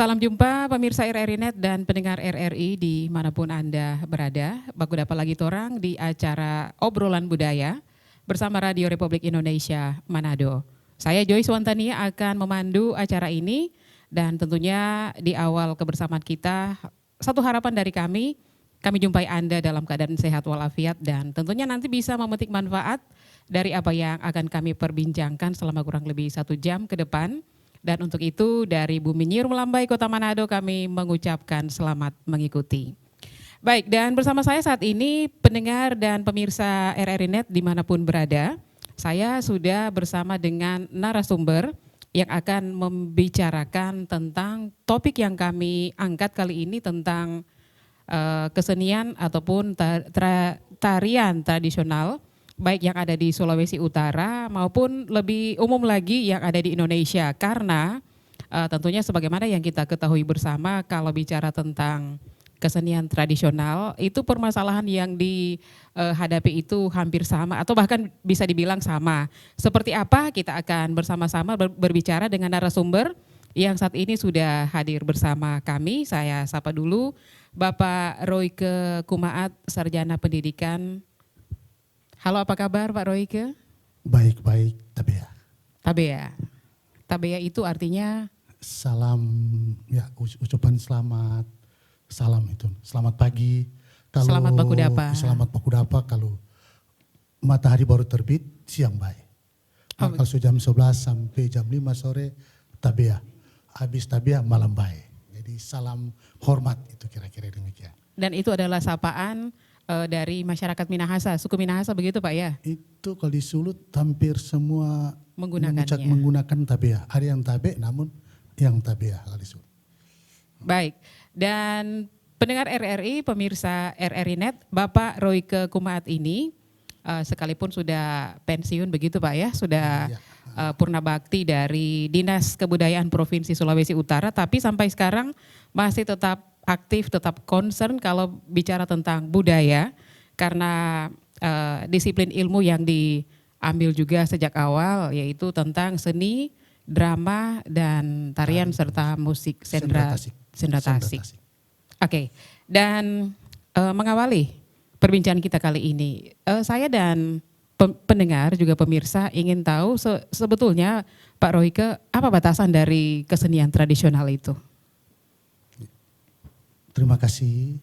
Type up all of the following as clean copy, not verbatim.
Salam jumpa pemirsa RRI Net dan pendengar RRI dimanapun Anda berada. Baku dapat lagi torang di acara Obrolan Budaya bersama Radio Republik Indonesia Manado. Saya Joyce Wantania akan memandu acara ini dan tentunya di awal kebersamaan kita, satu harapan dari kami jumpai Anda dalam keadaan sehat walafiat dan tentunya nanti bisa memetik manfaat dari apa yang akan kami perbincangkan selama kurang lebih 1 jam ke depan. Dan untuk itu dari Bumi Nyir Melambai Kota Manado kami mengucapkan selamat mengikuti. Baik, dan bersama saya saat ini pendengar dan pemirsa RRI Net dimanapun berada, saya sudah bersama dengan narasumber yang akan membicarakan tentang topik yang kami angkat kali ini tentang kesenian ataupun tarian tradisional baik yang ada di Sulawesi Utara maupun lebih umum lagi yang ada di Indonesia. Karena tentunya sebagaimana yang kita ketahui bersama kalau bicara tentang kesenian tradisional itu permasalahan yang dihadapi itu hampir sama atau bahkan bisa dibilang sama. Seperti apa kita akan bersama-sama berbicara dengan narasumber yang saat ini sudah hadir bersama kami. Saya sapa dulu Bapak Royke Kumaat, Sarjana Pendidikan. Halo, apa kabar Pak Royke? Baik-baik, Tabea. Tabea itu artinya? Salam, ya ucapan selamat, salam itu. Selamat pagi. Selamat bakudapa. Selamat bakudapa kalau matahari baru terbit, siang baik. Kalau jam 11 sampai jam 5 sore, Tabea. Habis Tabea, malam baik. Jadi salam hormat itu kira-kira demikian. Dan itu adalah sapaan dari masyarakat Minahasa, suku Minahasa begitu Pak ya? Itu kalau di Sulut hampir semua menggunakan Tabea. Ada yang Tabe namun yang Tabea kalau di Sulut. Baik, dan pendengar RRI, pemirsa RRI Net, Bapak Royke Kumaat ini sekalipun sudah pensiun begitu Pak ya, sudah purna bakti dari Dinas Kebudayaan Provinsi Sulawesi Utara, tapi sampai sekarang masih tetap aktif, tetap concern kalau bicara tentang budaya karena disiplin ilmu yang diambil juga sejak awal yaitu tentang seni, drama, dan tarian serta musik sendra tasik. Oke, dan mengawali perbincangan kita kali ini, saya dan pendengar juga pemirsa ingin tahu sebetulnya Pak Royke apa batasan dari kesenian tradisional itu? Terima kasih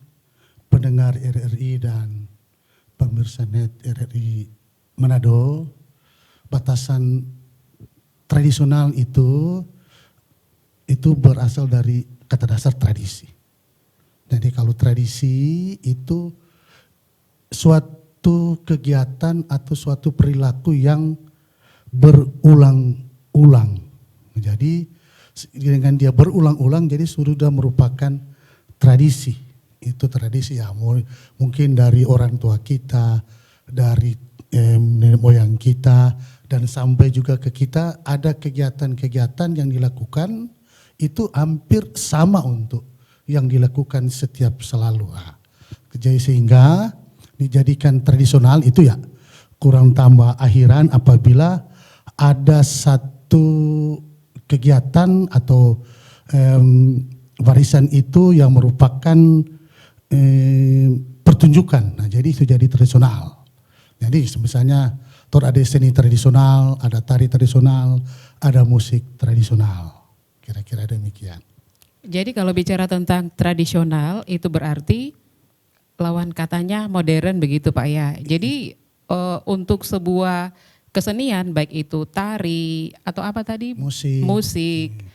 pendengar RRI dan pemirsa net RRI Manado. Batasan tradisional itu berasal dari kata dasar tradisi. Jadi kalau tradisi itu suatu kegiatan atau suatu perilaku yang berulang-ulang. Jadi dengan dia berulang-ulang jadi sudah merupakan tradisi. Itu tradisi ya mungkin dari orang tua kita, dari nenek moyang kita dan sampai juga ke kita ada kegiatan-kegiatan yang dilakukan itu hampir sama untuk yang dilakukan setiap selalu. Jadi sehingga dijadikan tradisional itu ya kurang tambah akhiran apabila ada satu kegiatan atau warisan itu yang merupakan pertunjukan. Nah, jadi itu jadi tradisional. Jadi misalnya ada seni tradisional, ada tari tradisional, ada musik tradisional. Kira-kira demikian. Jadi kalau bicara tentang tradisional itu berarti lawan katanya modern begitu Pak ya. Jadi untuk sebuah kesenian baik itu tari atau apa tadi? Musik.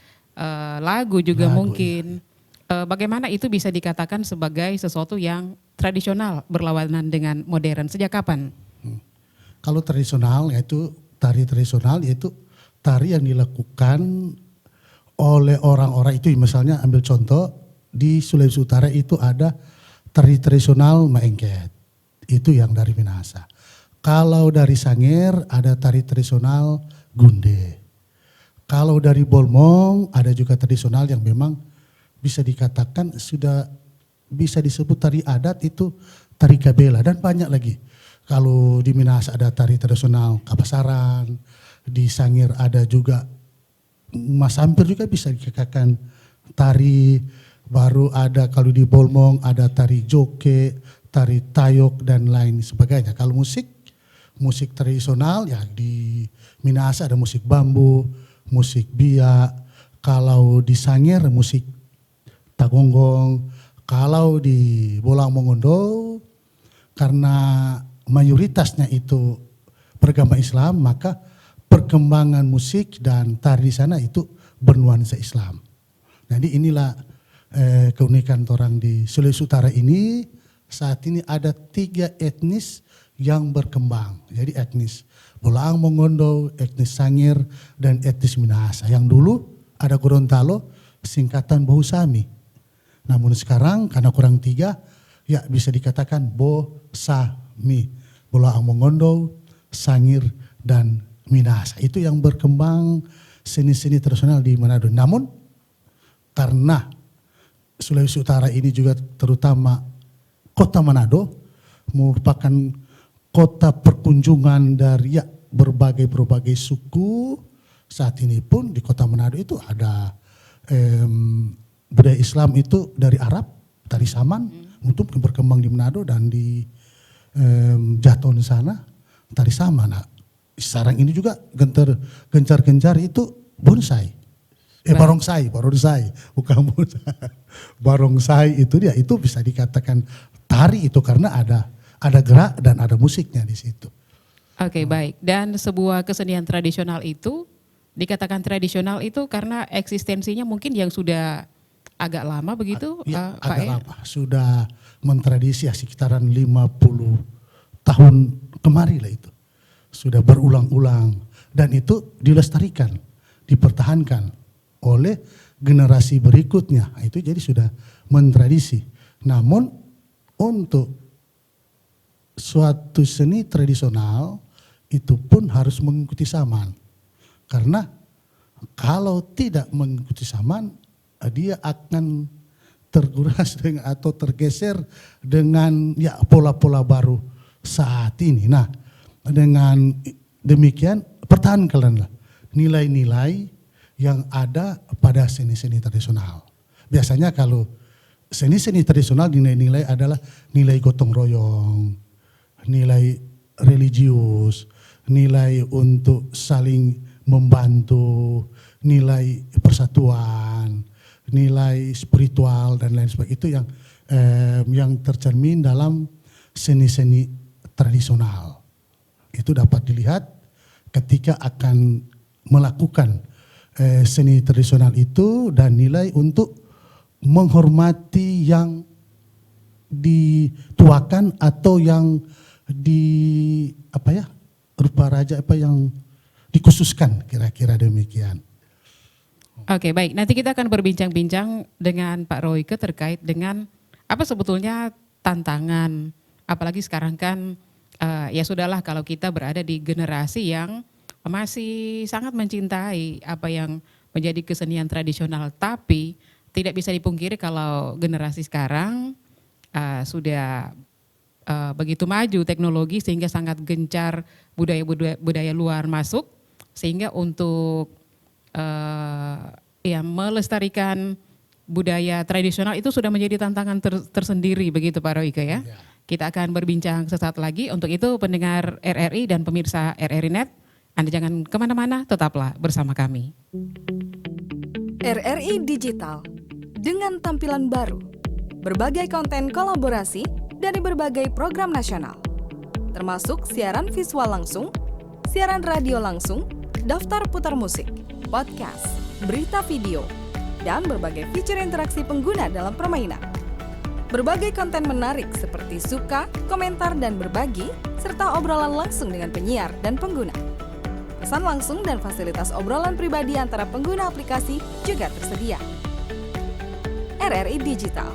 Lagu juga mungkin. Ya. Bagaimana itu bisa dikatakan sebagai sesuatu yang tradisional berlawanan dengan modern? Sejak kapan? Kalau tradisional yaitu tari tradisional yaitu tari yang dilakukan oleh orang-orang itu misalnya ambil contoh di Sulawesi Utara itu ada tari tradisional Maengket. Itu yang dari Minahasa. Kalau dari Sangir ada tari tradisional Gunde. Kalau dari Bolmong ada juga tradisional yang memang bisa dikatakan sudah bisa disebut tari adat itu tari Kabela dan banyak lagi. Kalau di Minahasa ada tari tradisional Kabasaran, di Sangir ada juga Mas Ampir juga bisa dikatakan tari, baru ada kalau di Bolmong ada tari joke, tari tayok dan lain sebagainya. Kalau musik tradisional ya di Minahasa ada musik bambu, musik biak, kalau di Sangir musik tagonggong, kalau di Bolang Mongondo karena mayoritasnya itu beragama Islam, maka perkembangan musik dan tari di sana itu bernuansa Islam. Jadi inilah keunikan orang di Sulawesi Utara ini. Saat ini ada 3 etnis yang berkembang. Jadi etnis Bolang Mongondo, etnis Sangir, dan etnis Minahasa. Yang dulu ada Gorontalo, singkatan Bohusami. Namun sekarang karena kurang 3, ya bisa dikatakan Bosami. Bolang Mongondo, Sangir, dan Minahasa. Itu yang berkembang seni-seni tradisional di Manado. Namun karena Sulawesi Utara ini juga terutama Kota Manado merupakan kota perkunjungan dari berbagai suku. Saat ini pun di Kota Manado itu ada budaya Islam itu dari Arab, tari Saman, untuk berkembang di Manado dan di Jaton sana tari Saman. Nah, sekarang ini juga gencar-gencar itu bonsai. Barongsai, bukan bonsai. Barongsai itu dia, itu bisa dikatakan tari itu karena ada gerak dan ada musiknya di situ. Oke, baik. Dan sebuah kesenian tradisional itu dikatakan tradisional itu karena eksistensinya mungkin yang sudah agak lama begitu, Ya, Pak agak lama. Sudah mentradisi sekitaran 50 tahun kemari lah itu. Sudah berulang-ulang dan itu dilestarikan, dipertahankan oleh generasi berikutnya. Itu jadi sudah mentradisi. Namun untuk suatu seni tradisional itu pun harus mengikuti zaman. Karena kalau tidak mengikuti zaman, dia akan terguras dengan atau tergeser dengan pola-pola baru saat ini. Nah, dengan demikian pertahankanlah nilai-nilai yang ada pada seni-seni tradisional. Biasanya kalau seni-seni tradisional nilai-nilai adalah nilai gotong royong, nilai religius, nilai untuk saling membantu, nilai persatuan, nilai spiritual dan lain sebagainya. Itu yang tercermin dalam seni-seni tradisional. Itu dapat dilihat ketika akan melakukan seni tradisional itu dan nilai untuk menghormati yang dituakan atau yang rupa raja yang dikhususkan, kira-kira demikian. Oke, baik. Nanti kita akan berbincang-bincang dengan Pak Royke terkait dengan apa sebetulnya tantangan, apalagi sekarang kan ya sudahlah kalau kita berada di generasi yang masih sangat mencintai apa yang menjadi kesenian tradisional, tapi tidak bisa dipungkiri kalau generasi sekarang sudah begitu maju teknologi sehingga sangat gencar budaya luar masuk, sehingga untuk melestarikan budaya tradisional itu sudah menjadi tantangan tersendiri begitu Pak Royke ya. Kita akan berbincang sesaat lagi. Untuk itu pendengar RRI dan pemirsa RRI Net, Anda jangan kemana-mana, tetaplah bersama kami. RRI Digital dengan tampilan baru, berbagai konten kolaborasi dari berbagai program nasional, termasuk siaran visual langsung, siaran radio langsung, daftar putar musik, podcast, berita video, dan berbagai fitur interaksi pengguna dalam permainan. Berbagai konten menarik seperti suka, komentar, dan berbagi, serta obrolan langsung dengan penyiar dan pengguna. Pesan langsung dan fasilitas obrolan pribadi antara pengguna aplikasi juga tersedia. RRI Digital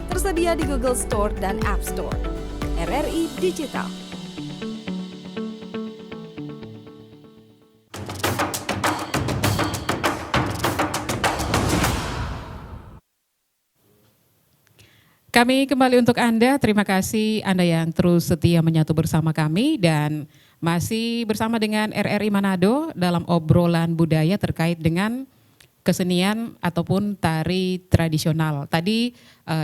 tersedia di Google Store dan App Store. RRI Digital. Kami kembali untuk Anda, terima kasih Anda yang terus setia menyatu bersama kami dan masih bersama dengan RRI Manado dalam obrolan budaya terkait dengan kesenian ataupun tari tradisional. Tadi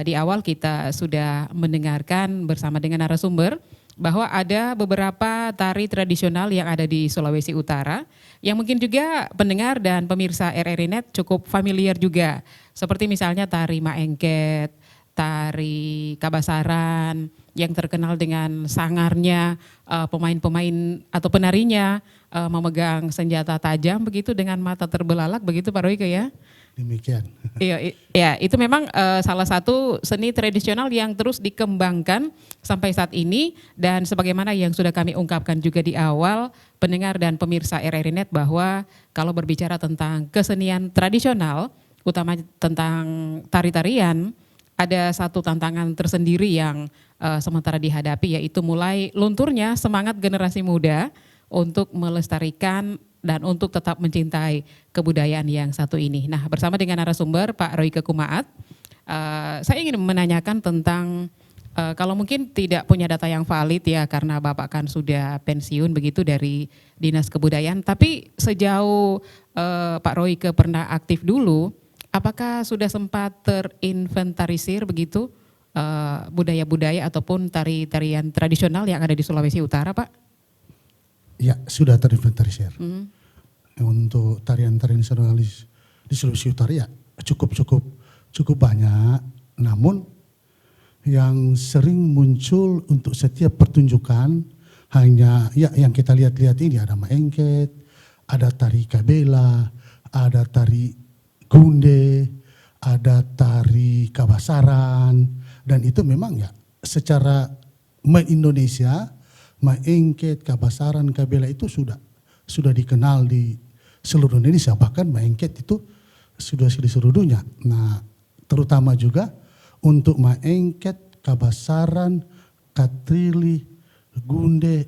di awal kita sudah mendengarkan bersama dengan narasumber bahwa ada beberapa tari tradisional yang ada di Sulawesi Utara yang mungkin juga pendengar dan pemirsa RRI Net cukup familiar juga. Seperti misalnya tari Maengket, tari Kabasaran yang terkenal dengan sangarnya, pemain-pemain atau penarinya memegang senjata tajam begitu dengan mata terbelalak begitu Pak Royke ya. Demikian. Iya, itu memang salah satu seni tradisional yang terus dikembangkan sampai saat ini dan sebagaimana yang sudah kami ungkapkan juga di awal pendengar dan pemirsa RRI Net bahwa kalau berbicara tentang kesenian tradisional, utama tentang tari-tarian, ada satu tantangan tersendiri yang sementara dihadapi yaitu mulai lunturnya semangat generasi muda untuk melestarikan dan untuk tetap mencintai kebudayaan yang satu ini. Nah, bersama dengan narasumber Pak Royke Kumaat, saya ingin menanyakan tentang kalau mungkin tidak punya data yang valid ya karena Bapak kan sudah pensiun begitu dari Dinas Kebudayaan, tapi sejauh Pak Royke pernah aktif dulu, apakah sudah sempat terinventarisir begitu budaya-budaya ataupun tari-tarian tradisional yang ada di Sulawesi Utara, Pak? Ya, sudah terinventarisir. Untuk tarian-tarian nasional di Sulawesi Utara ya cukup banyak. Namun yang sering muncul untuk setiap pertunjukan hanya ya yang kita lihat-lihat ini ada Maengket, ada tari Kabela, ada tari Gunde, ada tari Kabasaran, dan itu memang ya secara Indonesia Maengket, Kabasaran, Kabela itu sudah dikenal di seluruh Indonesia, bahkan Maengket itu sudah di seluruh dunia. Nah, terutama juga untuk Maengket, Kabasaran, Katrili, Gunde,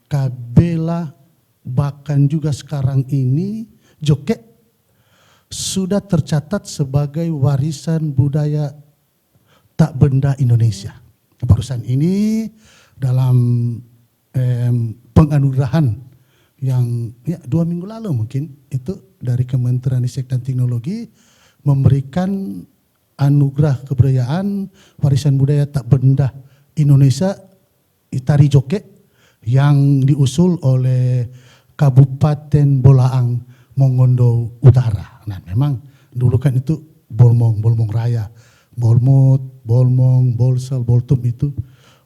Kabela, bahkan juga sekarang ini joget sudah tercatat sebagai warisan budaya tak benda Indonesia. Barusan ini dalam penganugerahan yang ya 2 minggu lalu mungkin itu dari Kementerian Riset dan Teknologi memberikan anugerah kebudayaan warisan budaya tak benda Indonesia tari joget yang diusul oleh Kabupaten Bolaang Mongondo Utara. Nah, memang dulu kan itu Bolmong Raya, Bolmut, Bolmong, Bolsel, Boltum itu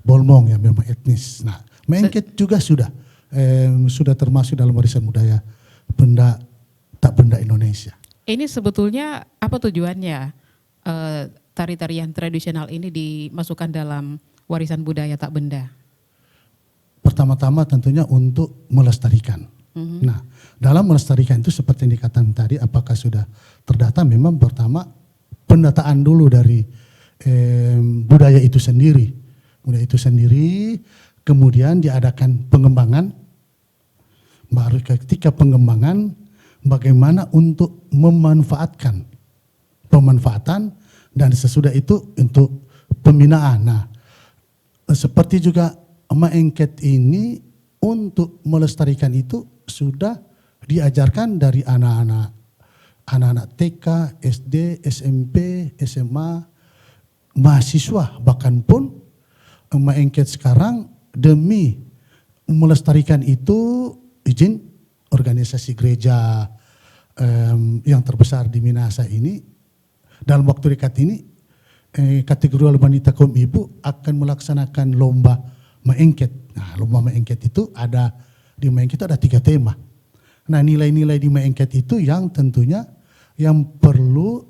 Bolmong yang memang etnis. Nah, Maengket juga sudah termasuk dalam warisan budaya tak benda Indonesia. Ini sebetulnya apa tujuannya tari-tarian tradisional ini dimasukkan dalam warisan budaya tak benda? Pertama-tama tentunya untuk melestarikan. Nah, dalam melestarikan itu seperti yang dikatakan tadi, apakah sudah terdata? Memang pertama pendataan dulu dari budaya itu sendiri. Kemudian diadakan pengembangan, baru ketika pengembangan bagaimana untuk pemanfaatan dan sesudah itu untuk pembinaan. Nah, seperti juga Maengket ini untuk melestarikan itu sudah diajarkan dari anak-anak TK, SD, SMP, SMA, mahasiswa, bahkan pun Maengket sekarang demi melestarikan itu izin organisasi gereja yang terbesar di Minahasa ini dalam waktu dekat ini kategori wanita kaum ibu akan melaksanakan lomba Maengket. Nah, lomba Maengket itu di Maengket itu ada 3 tema. Nah, nilai-nilai di Maengket itu yang tentunya yang perlu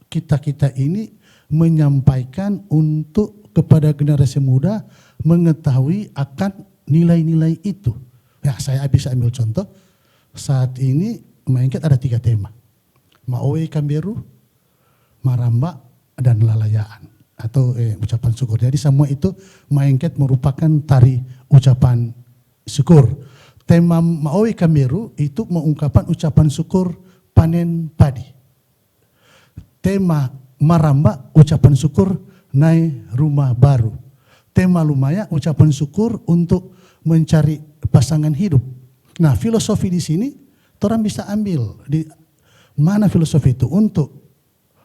kita ini menyampaikan untuk kepada generasi muda mengetahui akan nilai-nilai itu. Ya, saya bisa ambil contoh. Saat ini Maengket ada 3 tema. Maowe Kamberu, Maramba, dan Lalayaan. Atau ucapan syukur. Jadi semua itu Maengket merupakan tari ucapan syukur. Tema Maowe Kamberu itu mengungkapkan ucapan syukur panen padi. Tema Maramba ucapan syukur naik rumah baru. Tema Lumaya ucapan syukur untuk mencari pasangan hidup. Nah, filosofi di sini orang bisa ambil Mana filosofi itu? Untuk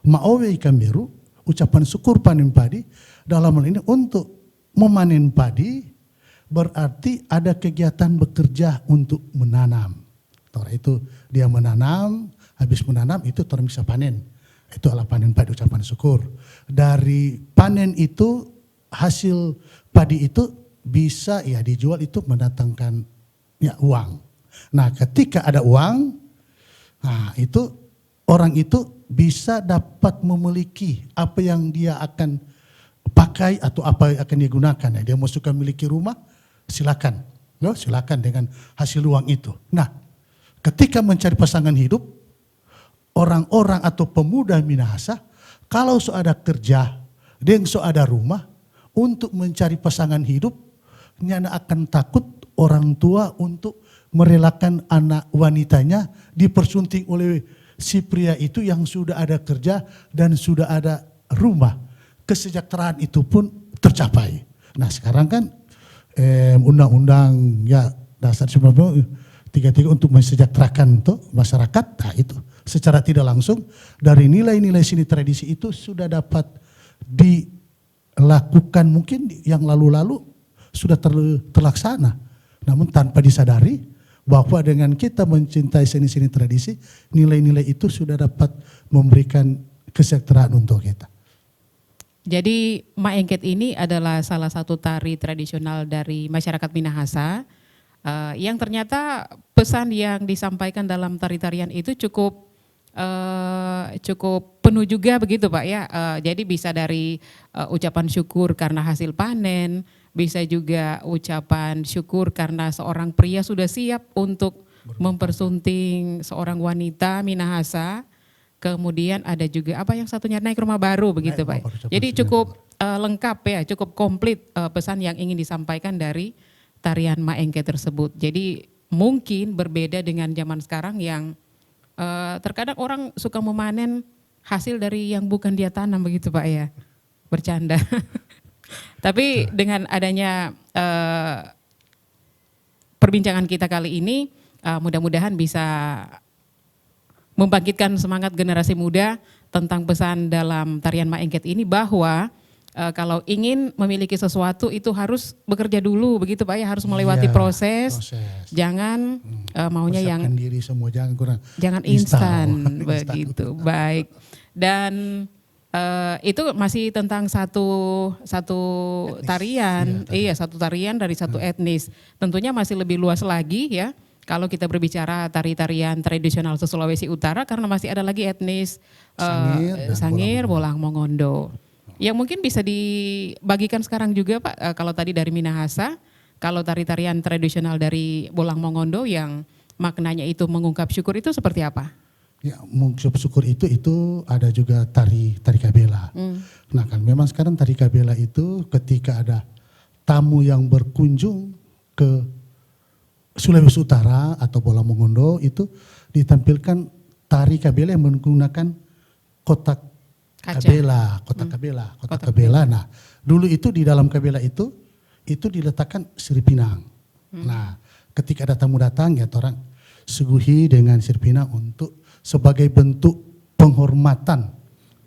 ma'owe ikan biru, ucapan syukur panen padi, dalam hal ini untuk memanen padi berarti ada kegiatan bekerja untuk menanam. Itu dia menanam, habis menanam itu orang bisa panen. Itu adalah panen padi, ucapan syukur. Dari panen itu, hasil padi itu bisa ya dijual, itu mendatangkan ya uang. Nah, ketika ada uang, nah itu orang itu bisa dapat memiliki apa yang dia akan pakai atau apa yang akan dia gunakan. Dia mau suka memiliki rumah, silakan. Silakan dengan hasil uang itu. Nah, ketika mencari pasangan hidup, orang-orang atau pemuda Minahasa, kalau so ada kerja, dan so ada rumah, untuk mencari pasangan hidup, nyana akan takut orang tua untuk merelakan anak wanitanya dipersunting oleh si pria itu yang sudah ada kerja dan sudah ada rumah. Kesejahteraan itu pun tercapai. Nah sekarang kan undang-undang ya dasar 1933 untuk mensejahterakan tuh masyarakat, nah itu secara tidak langsung dari nilai-nilai seni tradisi itu sudah dapat dilakukan, mungkin yang lalu-lalu sudah terlaksana, namun tanpa disadari bahwa dengan kita mencintai seni-seni tradisi, nilai-nilai itu sudah dapat memberikan kesejahteraan untuk kita. Jadi Maengket ini adalah salah satu tari tradisional dari masyarakat Minahasa yang ternyata pesan yang disampaikan dalam tari-tarian itu cukup penuh juga begitu Pak ya. Jadi bisa dari ucapan syukur karena hasil panen, bisa juga ucapan syukur karena seorang pria sudah siap untuk mempersunting seorang wanita Minahasa. Kemudian ada juga apa yang satunya naik rumah baru begitu Pak. Jadi cukup lengkap ya, cukup komplit pesan yang ingin disampaikan dari tarian Maengket tersebut. Jadi mungkin berbeda dengan zaman sekarang yang terkadang orang suka memanen hasil dari yang bukan dia tanam begitu Pak ya. Bercanda. Tapi dengan adanya perbincangan kita kali ini mudah-mudahan bisa membangkitkan semangat generasi muda tentang pesan dalam tarian Maengket ini bahwa kalau ingin memiliki sesuatu itu harus bekerja dulu begitu Pak ya, harus melewati proses. Jangan maunya yang diri semua, jangan kurang, jangan instan begitu. Baik. Dan itu masih tentang satu etnis. Tarian, iya satu tarian dari satu etnis. Tentunya masih lebih luas lagi ya. Kalau kita berbicara tari-tarian tradisional Sulawesi Utara karena masih ada lagi etnis Sangir, Bolang Mongondo. Yang mungkin bisa dibagikan sekarang juga Pak, kalau tadi dari Minahasa, kalau tari-tarian tradisional dari Bolang Mongondo yang maknanya itu mengungkap syukur itu seperti apa? Ya, mengungkap syukur itu ada juga tari kabela. Nah kan memang sekarang tari kabela itu ketika ada tamu yang berkunjung ke Sulawesi Utara atau Bolang Mongondo itu ditampilkan tari kabela yang menggunakan kotak kabela. Nah, dulu itu di dalam kabela itu diletakkan sirip pinang. Nah, ketika ada tamu datang ya orang suguhi dengan sirip pinang untuk sebagai bentuk penghormatan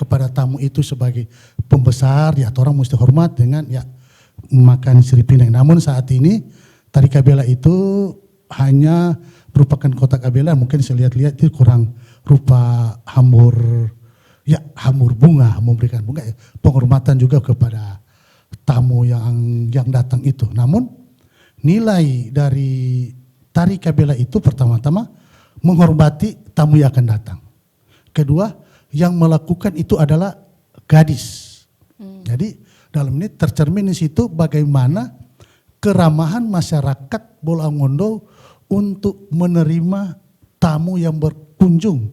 kepada tamu itu sebagai pembesar ya orang mesti hormat dengan ya makan sirip pinang. Namun saat ini tari kabela itu hanya merupakan kotak kabela, mungkin saya lihat-lihat itu kurang rupa hamur bunga, memberikan bunga, ya, penghormatan juga kepada tamu yang datang itu. Namun nilai dari tari kabela itu pertama-tama menghormati tamu yang akan datang. Kedua, yang melakukan itu adalah gadis. Jadi dalam ini tercermin di situ bagaimana keramahan masyarakat Bolang Mongondo untuk menerima tamu yang berkunjung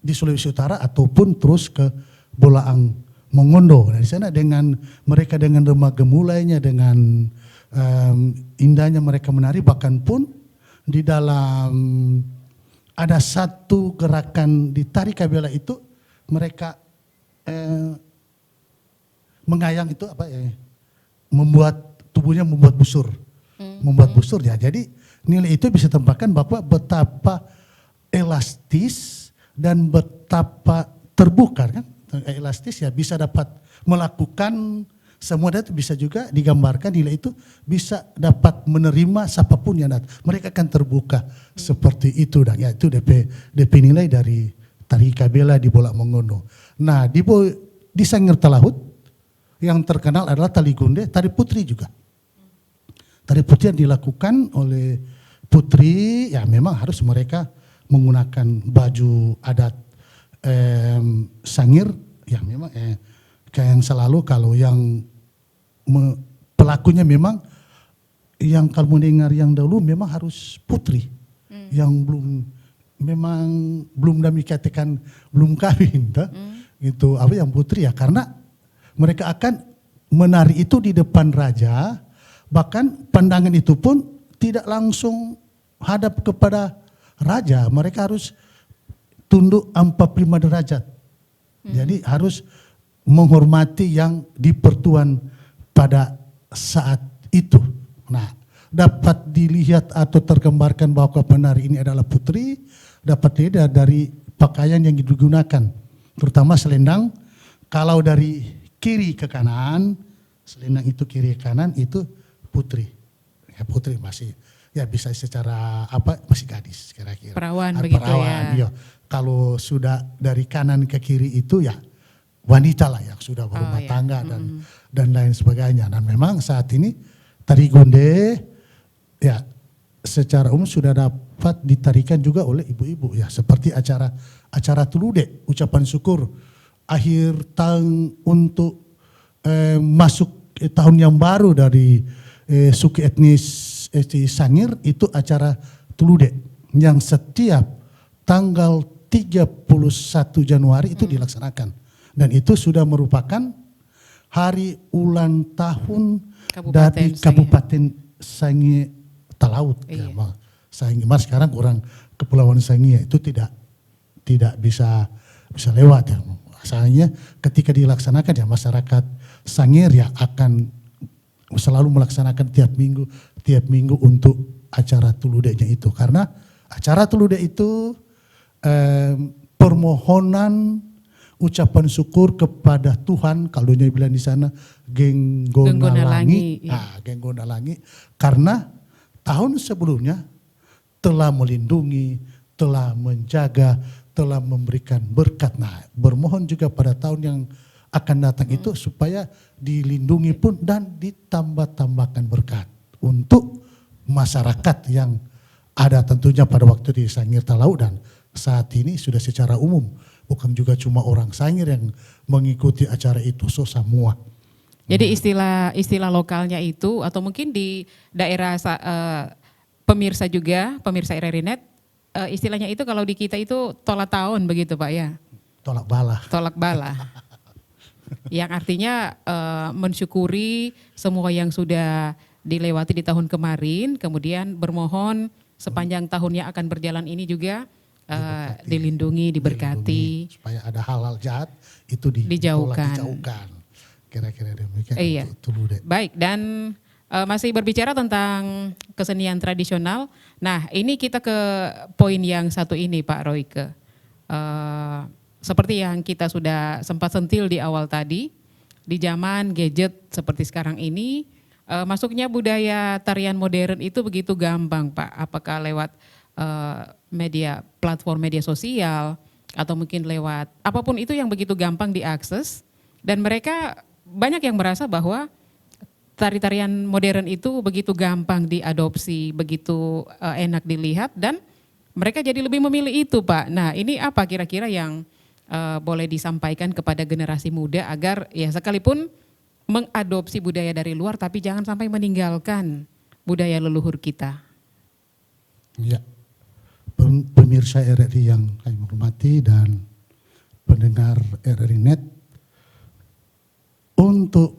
di Sulawesi Utara ataupun terus ke Bolang Mongondo. Dari sana dengan mereka dengan remah gemulainya, dengan indahnya mereka menari, bahkan pun di dalam ada satu gerakan di tari kabela itu mereka mengayang itu apa ya, membuat tubuhnya membuat busur, membuat busur ya. Jadi nilai itu bisa ditempatkan bahwa betapa elastis, dan betapa terbuka kan, elastis ya, bisa dapat melakukan semua, dan itu bisa juga digambarkan nilai itu bisa dapat menerima siapapun yang datang. Mereka akan terbuka seperti itu, dan ya itu DP nilai dari tari kabela di Bolak Mongondo. Nah di Sangir Talaut yang terkenal adalah tali gunde, tari putri juga. Tari putri yang dilakukan oleh putri, ya memang harus mereka menggunakan baju adat Sangir, yang memang kayak yang selalu kalau yang pelakunya memang yang kalau mendengar yang dahulu memang harus putri yang belum kami katakan belum kawin, itu apa yang putri ya, karena mereka akan menari itu di depan raja, bahkan pandangan itu pun tidak langsung hadap kepada raja, mereka harus tunduk 45 derajat. Jadi harus menghormati yang dipertuan pada saat itu. Nah, dapat dilihat atau tergambarkan bahwa penari ini adalah putri, dapat dilihat dari pakaian yang digunakan, terutama selendang. Kalau dari kiri ke kanan, selendang itu kiri ke kanan itu putri. Ya, putri masih ya bisa secara apa masih gadis kira-kira. Perawan begitu perawan, ya. Iya. Kalau sudah dari kanan ke kiri itu ya wanita lah yang sudah berumah tangga dan lain sebagainya. Dan memang saat ini tari gunde ya secara umum sudah dapat ditarikan juga oleh ibu-ibu ya, seperti acara tulude, ucapan syukur akhir tahun untuk masuk tahun yang baru dari suku etnis Sangir, itu acara tulude yang setiap tanggal 31 Januari itu dilaksanakan. Dan itu sudah merupakan hari ulang tahun dari Kabupaten Sangir Talaut. Iya. Ya, Sangir, mas sekarang orang Kepulauan Sangir itu tidak bisa lewat ya. Asalnya ketika dilaksanakan ya masyarakat Sangir ya akan selalu melaksanakan tiap minggu untuk acara tuludenya itu. Karena acara tulude itu permohonan ucapan syukur kepada Tuhan, kalau dia bilang di sana Genggonalangi, Genggonalangi, karena tahun sebelumnya telah melindungi, telah menjaga, telah memberikan berkat. Nah, bermohon juga pada tahun yang akan datang itu supaya dilindungi pun dan ditambah-tambahkan berkat untuk masyarakat yang ada tentunya pada waktu di Sangir Talaut, dan saat ini sudah secara umum. Bukan juga cuma orang Sangir yang mengikuti acara itu, so semua. Jadi istilah lokalnya itu, atau mungkin di daerah pemirsa RRI Net, istilahnya itu kalau di kita itu tolak tahun begitu Pak ya? Tolak bala. Tolak bala. Yang artinya mensyukuri semua yang sudah dilewati di tahun kemarin, kemudian bermohon sepanjang tahun yang akan berjalan ini juga dilindungi, diberkati, supaya ada hal-hal jahat itu dijauhkan. Kira-kira demikian. Iya. Tulude. Baik, dan masih berbicara tentang kesenian tradisional. Nah, ini kita ke poin yang satu ini Pak Royke. Seperti yang kita sudah sempat sentil di awal tadi, di zaman gadget seperti sekarang ini, masuknya budaya tarian modern itu begitu gampang Pak. Apakah lewat platform media sosial, atau mungkin lewat apapun itu yang begitu gampang diakses, dan mereka banyak yang merasa bahwa tari-tarian modern itu begitu gampang diadopsi, begitu enak dilihat, dan mereka jadi lebih memilih itu Pak. Nah, ini apa kira-kira yang boleh disampaikan kepada generasi muda agar ya sekalipun mengadopsi budaya dari luar tapi jangan sampai meninggalkan budaya leluhur kita? Ya. Pemirsa RRI yang kami hormati dan pendengar RRI Net, untuk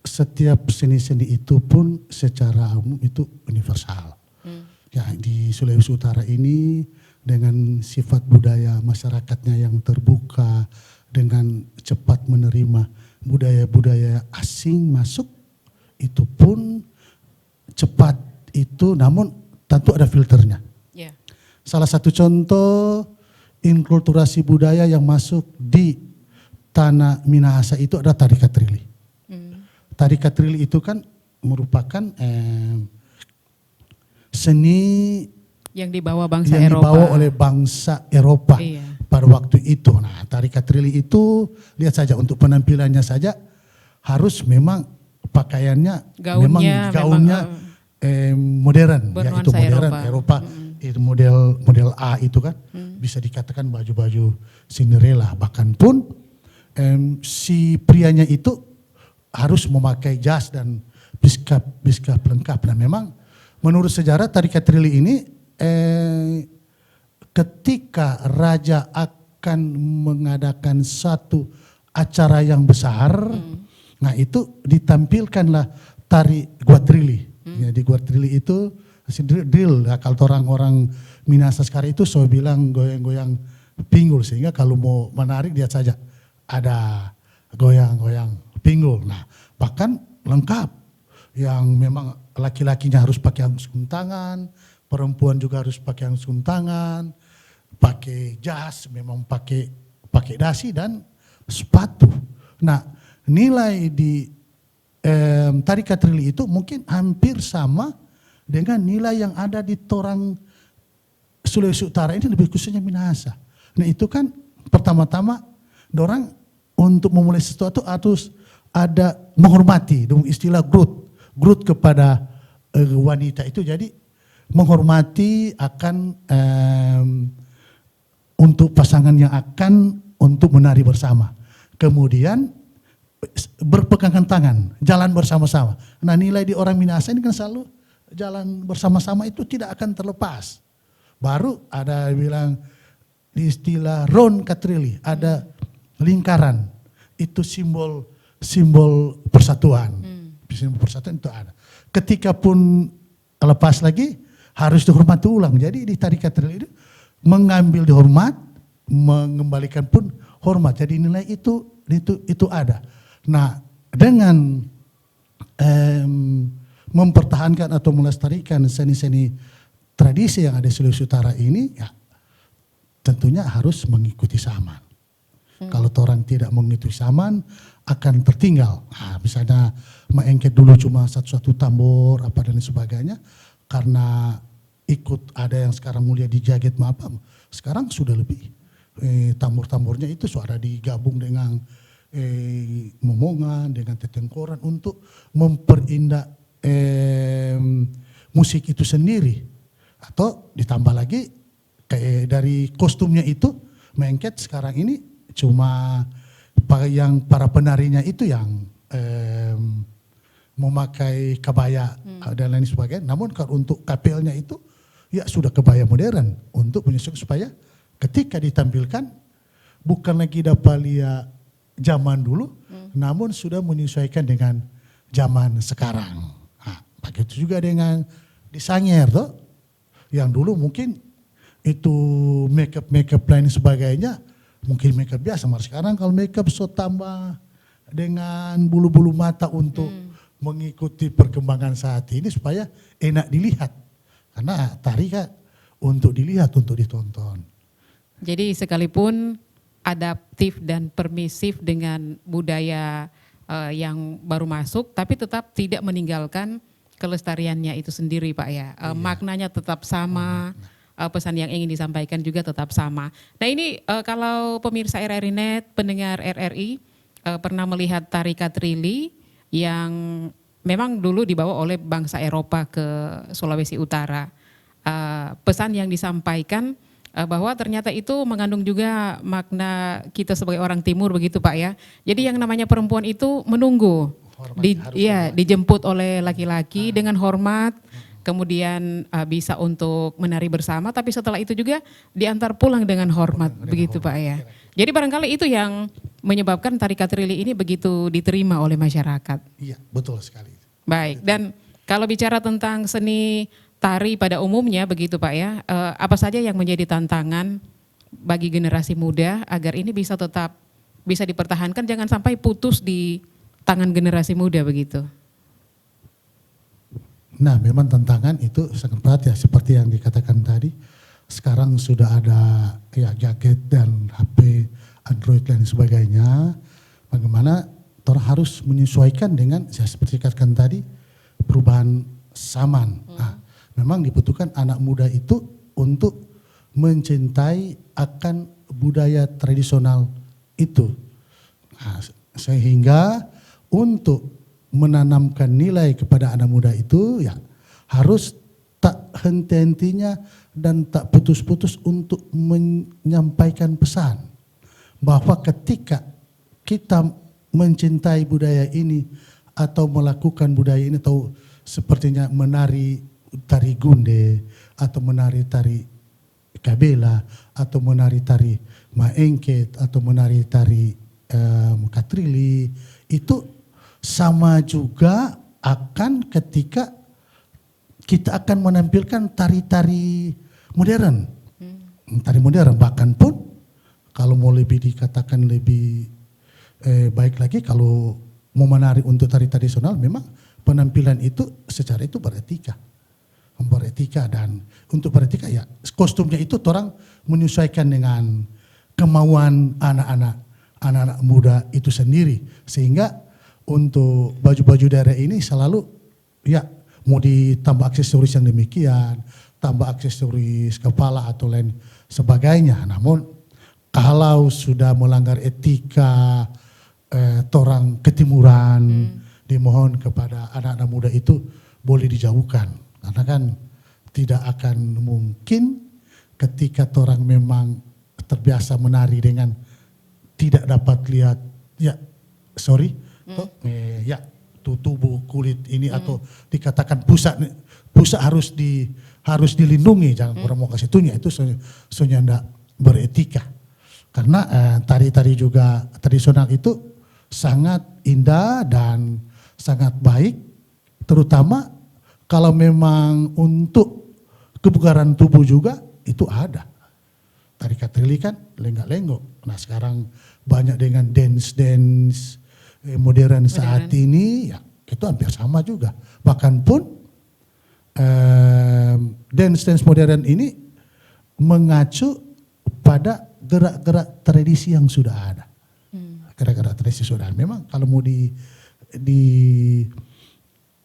setiap seni-seni itu pun secara umum itu universal. Ya, di Sulawesi Utara ini dengan sifat budaya masyarakatnya yang terbuka, dengan cepat menerima budaya-budaya asing masuk, itu pun cepat itu, namun tentu ada filternya. Yeah. Salah satu contoh inkulturasi budaya yang masuk di tanah Minahasa itu ada tari katrili. Tari katrili itu kan merupakan seni Yang dibawa bangsa yang Eropa. dibawa oleh bangsa Eropa Iya. pada waktu itu. Nah, tari katrili itu lihat saja untuk penampilannya saja harus memang pakaiannya Gaunnya gaunnya modern, yaitu bernuansa modern Eropa. itu model A itu kan bisa dikatakan baju-baju Cinderella, bahkan pun si prianya itu harus memakai jas dan biskap lengkap. Nah, memang menurut sejarah tari katrili ini ketika raja akan mengadakan satu acara yang besar, nah itu ditampilkanlah tari guatrili. Jadi guatrili itu drill, ya, kalau orang-orang Minahasa sekarang itu saya bilang goyang-goyang pinggul, sehingga kalau mau menarik dia saja ada goyang-goyang pinggul. Nah, bahkan lengkap yang memang laki-lakinya harus pakai sarung tangan, perempuan juga harus pakai sarung tangan, pakai jas, memang pakai dasi dan sepatu. Nah, nilai di tari katrili itu mungkin hampir sama dengan nilai yang ada di torang Sulawesi Utara ini, lebih khususnya Minahasa. Nah, itu kan pertama-tama dorang untuk memulai sesuatu harus ada menghormati, dengan istilah grut kepada wanita itu, jadi menghormati akan untuk pasangan yang akan untuk menari bersama. Kemudian berpegangan tangan, jalan bersama-sama. Nah, nilai di orang Minahasa ini kan selalu jalan bersama-sama itu tidak akan terlepas. Baru ada bilang di istilah ron katrili, ada lingkaran, itu simbol persatuan. Simbol persatuan itu ada. Ketika pun lepas lagi harus dihormati ulang. Jadi di tari katrili itu mengambil dihormat, mengembalikan pun hormat. Jadi nilai itu ada. Nah, dengan mempertahankan atau melestarikan seni-seni tradisi yang ada di Sulawesi Utara ini, ya tentunya harus mengikuti zaman. Kalau orang tidak mengikuti zaman akan tertinggal. Nah, misalnya Maengket dulu cuma satu tambor apa dan sebagainya, karena ikut ada yang sekarang mulia di Jaget apa, sekarang sudah lebih tambor-tambornya itu suara digabung dengan momongan, dengan tetengkoran untuk memperindah musik itu sendiri. Atau ditambah lagi kayak dari kostumnya itu, Maengket sekarang ini cuma yang para penarinya itu yang memakai kebaya dan lain sebagainya. Namun kalau untuk kapelnya itu ya sudah kebaya modern untuk menyesuaikan supaya ketika ditampilkan bukan lagi dapalia zaman dulu, namun sudah menyesuaikan dengan zaman sekarang. Nah, begitu juga dengan di Sangir tuh, yang dulu mungkin itu makeup lain sebagainya, mungkin makeup biasa. Sekarang kalau makeup so tambah dengan bulu-bulu mata untuk mengikuti perkembangan saat ini supaya enak dilihat. Karena tari kan untuk dilihat, untuk ditonton. Jadi sekalipun adaptif dan permisif dengan budaya yang baru masuk, tapi tetap tidak meninggalkan kelestariannya itu sendiri, Pak ya. Maknanya tetap sama, pesan yang ingin disampaikan juga tetap sama. Nah, ini kalau pemirsa RRI Net, pendengar RRI pernah melihat tari katrili yang memang dulu dibawa oleh bangsa Eropa ke Sulawesi Utara. Pesan yang disampaikan bahwa ternyata itu mengandung juga makna kita sebagai orang timur begitu, Pak ya. Jadi yang namanya perempuan itu menunggu, dijemput oleh laki-laki dengan hormat, kemudian bisa untuk menari bersama, tapi setelah itu juga diantar pulang dengan hormat, begitu Pak ya. Jadi barangkali itu yang menyebabkan tari katrili ini begitu diterima oleh masyarakat. Iya, betul sekali. Baik, dan kalau bicara tentang seni tari pada umumnya begitu Pak ya, apa saja yang menjadi tantangan bagi generasi muda agar ini bisa tetap bisa dipertahankan, jangan sampai putus di tangan generasi muda begitu? Nah, memang tantangan itu sangat berat ya, seperti yang dikatakan tadi, sekarang sudah ada ya gadget dan HP Android dan sebagainya. Bagaimana orang harus menyesuaikan dengan ya seperti katakan tadi perubahan zaman. Nah, memang dibutuhkan anak muda itu untuk mencintai akan budaya tradisional itu. Nah, sehingga untuk menanamkan nilai kepada anak muda itu ya harus tak henti-hentinya dan tak putus-putus untuk menyampaikan pesan bahwa ketika kita mencintai budaya ini atau melakukan budaya ini atau sepertinya menari tari gunde atau menari tari kabela atau menari tari maengket atau menari tari katrili itu sama juga akan ketika kita akan menampilkan tari-tari modern. Tari modern bahkan pun kalau mau lebih dikatakan lebih baik lagi kalau mau menari untuk tari tradisional memang penampilan itu secara itu beretika. Beretika dan untuk beretika ya kostumnya itu orang menyesuaikan dengan kemauan anak-anak muda itu sendiri sehingga untuk baju-baju daerah ini selalu ya mau ditambah aksesoris yang demikian, tambah aksesoris kepala atau lain sebagainya. Namun kalau sudah melanggar etika torang ketimuran, dimohon kepada anak-anak muda itu boleh dijauhkan. Karena kan tidak akan mungkin ketika torang memang terbiasa menari dengan tidak dapat lihat ya tubuh kulit ini atau dikatakan pusat harus dilindungi, jangan orang mau kasih tunjuk itu soalnya tidak beretika. Karena tari-tari juga tradisional itu sangat indah dan sangat baik, terutama kalau memang untuk kebugaran tubuh juga itu ada. Tari katrili kan lenggak-lenggok. Nah sekarang banyak dengan dance modern saat ini ya itu hampir sama juga. Bahkan pun dance modern ini mengacu pada gerak-gerak tradisi yang sudah ada. Gerak-gerak tradisi sudah ada. Memang kalau mau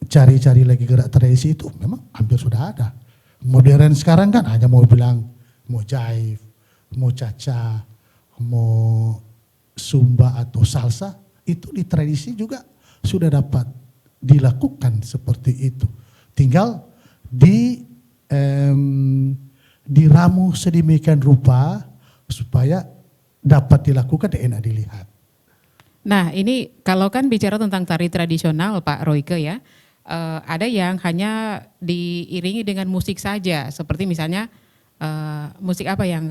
cari-cari lagi gerak tradisi itu memang hampir sudah ada. Modern sekarang kan hanya mau bilang mau jive, mau caca, mau sumba atau salsa, itu di tradisi juga sudah dapat dilakukan seperti itu. Tinggal diramu sedemikian rupa supaya dapat dilakukan dan enak dilihat. Nah ini kalau kan bicara tentang tari tradisional Pak Royke ya, ada yang hanya diiringi dengan musik saja, seperti misalnya musik apa yang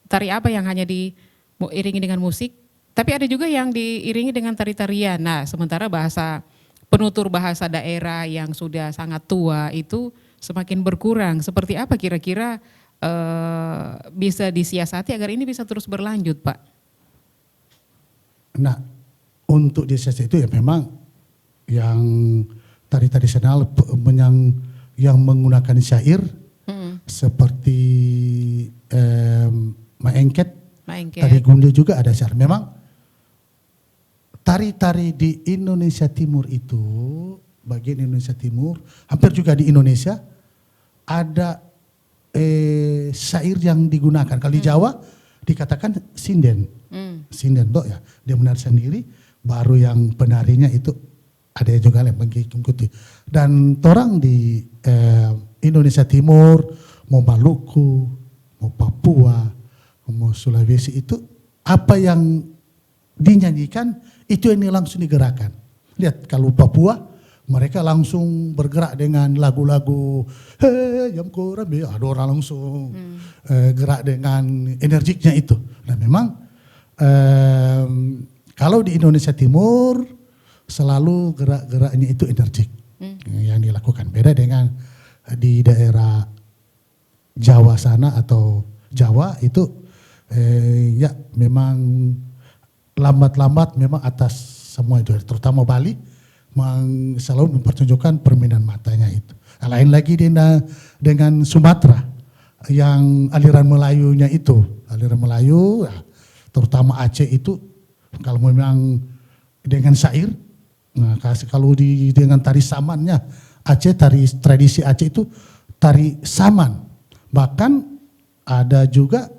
tari apa yang hanya diiringi dengan musik, tapi ada juga yang diiringi dengan tari-tarian. Nah sementara penutur bahasa daerah yang sudah sangat tua itu semakin berkurang. Seperti apa kira-kira bisa disiasati agar ini bisa terus berlanjut Pak? Nah untuk disiasati itu ya memang yang tari tradisional yang menggunakan syair seperti maengket, tari gunde juga ada syair. Memang tari-tari di Indonesia Timur itu, bagian Indonesia Timur, hampir juga di Indonesia ada syair yang digunakan. Kalau di Jawa dikatakan sinden, sinden toh ya, dia menari sendiri, baru yang penarinya itu ada juga yang mengikuti. Dan orang di Indonesia Timur, mau Maluku, mau Papua, mau Sulawesi itu apa yang dinyanyikan itu ini langsung digerakkan. Lihat kalau Papua mereka langsung bergerak dengan lagu-lagu jam korambe, ada orang langsung gerak dengan energiknya itu. Nah memang kalau di Indonesia Timur selalu gerak-geraknya itu energik yang dilakukan. Beda dengan di daerah Jawa sana atau Jawa itu ya memang lambat-lambat memang atas semua itu, terutama Bali selalu mempertunjukkan permainan matanya itu. Lain lagi dengan Sumatera. yang aliran Melayunya itu, aliran Melayu, ya, terutama Aceh itu kalau memang dengan syair, nah kalau dengan tari samannya Aceh, tradisi Aceh itu tari saman, bahkan ada juga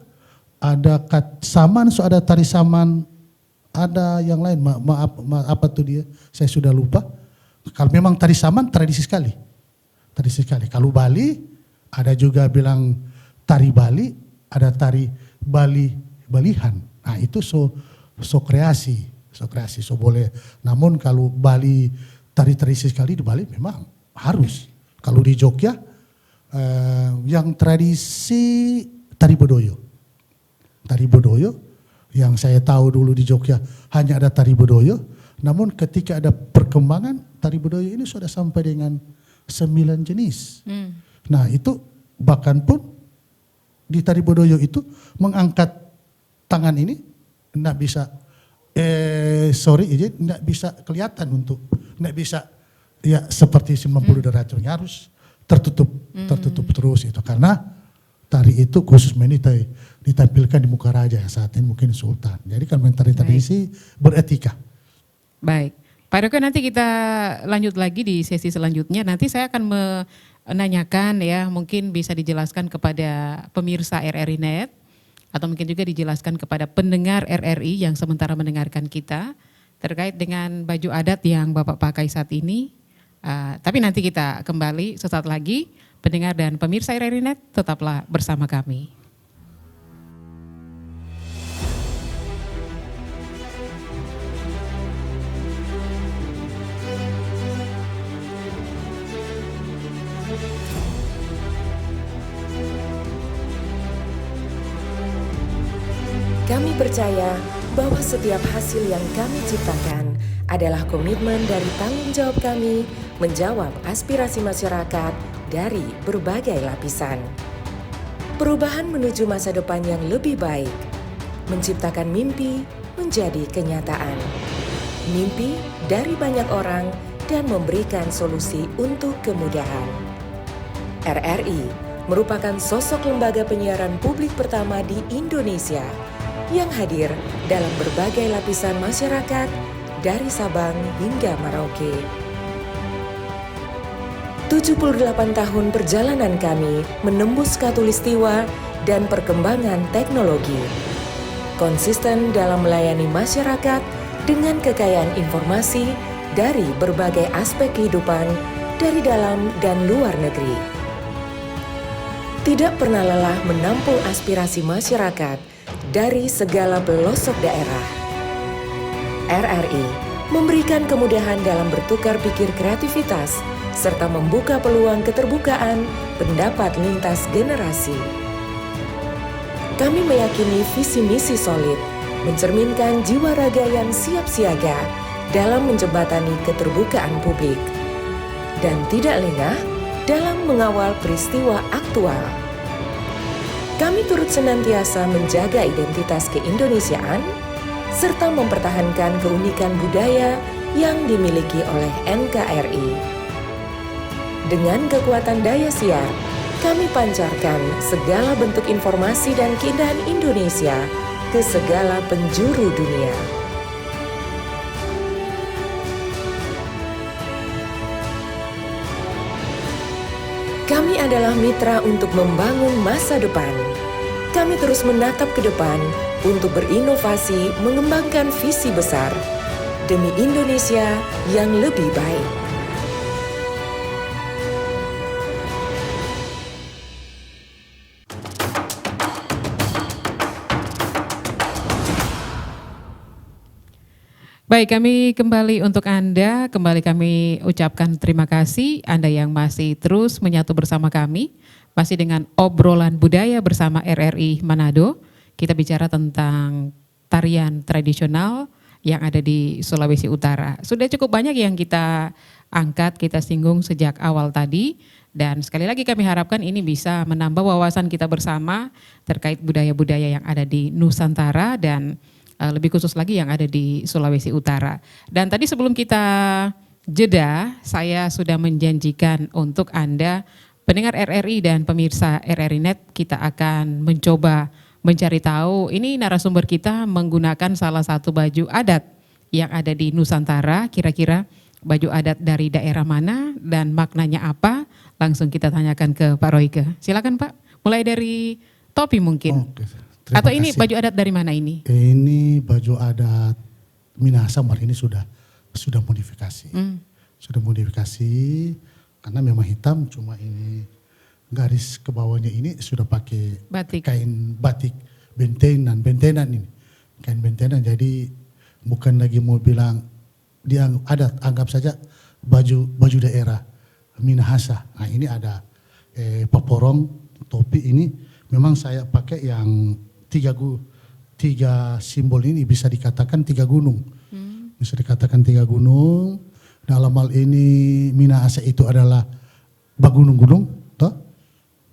ada saman, ada tari saman, ada yang lain, maaf apa tuh dia, saya sudah lupa. Kalau memang tari saman tradisi sekali, Kalau Bali ada juga bilang tari Bali, ada tari Balihan. Nah itu so kreasi, so boleh. Namun kalau Bali tari tradisi sekali di Bali memang harus. Kalau di Jogja yang tradisi tari Bedoyo. Tari Bedoyo yang saya tahu dulu di Jogja hanya ada tari Bedoyo. Namun ketika ada perkembangan tari Bedoyo ini sudah sampai dengan 9 jenis. Nah itu bahkan pun di tari Bedoyo itu mengangkat tangan ini enggak bisa enggak bisa kelihatan enggak bisa ya seperti 90 derajat, harus tertutup terus itu karena tari itu khusus ditampilkan di muka raja saat ini mungkin sultan. Jadi kalau tari tradisi beretika. Baik, Pak Doko, nanti kita lanjut lagi di sesi selanjutnya. Nanti saya akan menanyakan ya, mungkin bisa dijelaskan kepada pemirsa RRI Net atau mungkin juga dijelaskan kepada pendengar RRI yang sementara mendengarkan kita terkait dengan baju adat yang Bapak pakai saat ini. Tapi nanti kita kembali sesaat lagi. Pendengar dan pemirsa RRI Net, tetaplah bersama kami. Kami percaya bahwa setiap hasil yang kami ciptakan adalah komitmen dari tanggung jawab kami menjawab aspirasi masyarakat dari berbagai lapisan. Perubahan menuju masa depan yang lebih baik, menciptakan mimpi menjadi kenyataan. Mimpi dari banyak orang dan memberikan solusi untuk kemudahan. RRI merupakan sosok lembaga penyiaran publik pertama di Indonesia yang hadir dalam berbagai lapisan masyarakat dari Sabang hingga Merauke. 78 tahun perjalanan kami menembus khatulistiwa dan perkembangan teknologi. Konsisten dalam melayani masyarakat dengan kekayaan informasi dari berbagai aspek kehidupan dari dalam dan luar negeri. Tidak pernah lelah menampung aspirasi masyarakat dari segala pelosok daerah. RRI memberikan kemudahan dalam bertukar pikir kreativitas serta membuka peluang keterbukaan pendapat lintas generasi. Kami meyakini visi misi solid, mencerminkan jiwa raga yang siap siaga dalam menjembatani keterbukaan publik, dan tidak lengah dalam mengawal peristiwa aktual. Kami turut senantiasa menjaga identitas keindonesiaan serta mempertahankan keunikan budaya yang dimiliki oleh NKRI. Dengan kekuatan daya siar, kami pancarkan segala bentuk informasi dan keindahan Indonesia ke segala penjuru dunia. Kami adalah mitra untuk membangun masa depan. Kami terus menatap ke depan untuk berinovasi mengembangkan visi besar demi Indonesia yang lebih baik. Baik, kami kembali untuk Anda, kembali kami ucapkan terima kasih Anda yang masih terus menyatu bersama kami, masih dengan obrolan budaya bersama RRI Manado. Kita bicara tentang tarian tradisional yang ada di Sulawesi Utara. Sudah cukup banyak yang kita angkat, kita singgung sejak awal tadi, dan sekali lagi kami harapkan ini bisa menambah wawasan kita bersama terkait budaya-budaya yang ada di Nusantara dan lebih khusus lagi yang ada di Sulawesi Utara. Dan tadi sebelum kita jeda, saya sudah menjanjikan untuk Anda Pendengar RRI dan pemirsa RRI Net, kita akan mencoba mencari tahu, ini narasumber kita menggunakan salah satu baju adat yang ada di Nusantara, kira-kira baju adat dari daerah mana dan maknanya apa? Langsung kita tanyakan ke Pak Royke. Silakan Pak, mulai dari topi mungkin. Oke, terima Atau ini kasih. baju adat dari mana ini? Ini baju adat Minahasa, ini sudah modifikasi. Sudah modifikasi karena memang hitam, cuma ini garis ke bawahnya ini sudah pakai Batik. kain batik bentenan ini. Kain bentenan, jadi bukan lagi mau bilang dia adat, anggap saja baju daerah Minahasa. Nah, ini ada paporong, topi ini memang saya pakai yang tiga simbol ini, bisa dikatakan 3 gunung. Bisa dikatakan 3 gunung. Dalam hal ini Minahasa itu adalah bagunung-gunung, toh?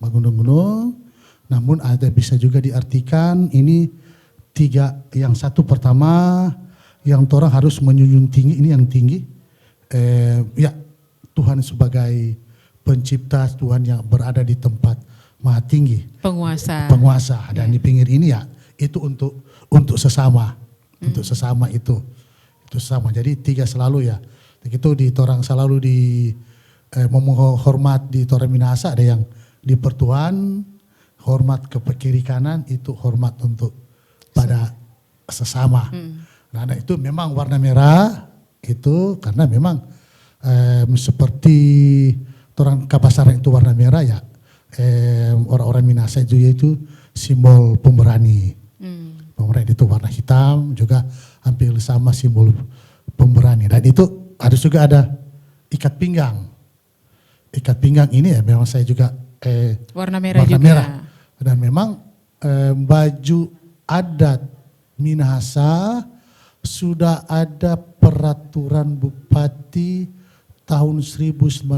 Bagunung-gunung. Namun ada bisa juga diartikan ini 3, yang satu pertama yang orang harus menjunjung tinggi, ini yang tinggi. Ya, Tuhan sebagai pencipta, Tuhan yang berada di tempat maha tinggi. Penguasa. Dan di pinggir ini ya itu untuk sesama. Untuk sesama itu sama. Jadi 3 selalu ya. Itu di torang selalu di menghormat di torang Minahasa, ada yang di pertuan, hormat ke kiri kanan, itu hormat untuk pada sesama. Nah, itu memang warna merah itu karena memang seperti torang Kabasaran itu warna merah ya. Orang-orang Minahasa itu simbol pemberani. Pemberani itu warna hitam juga hampir sama simbol pemberani. Dan itu harus juga ada ikat pinggang. Ikat pinggang ini ya memang saya juga warna merah juga. Dan memang baju adat Minahasa sudah ada peraturan Bupati tahun 1986.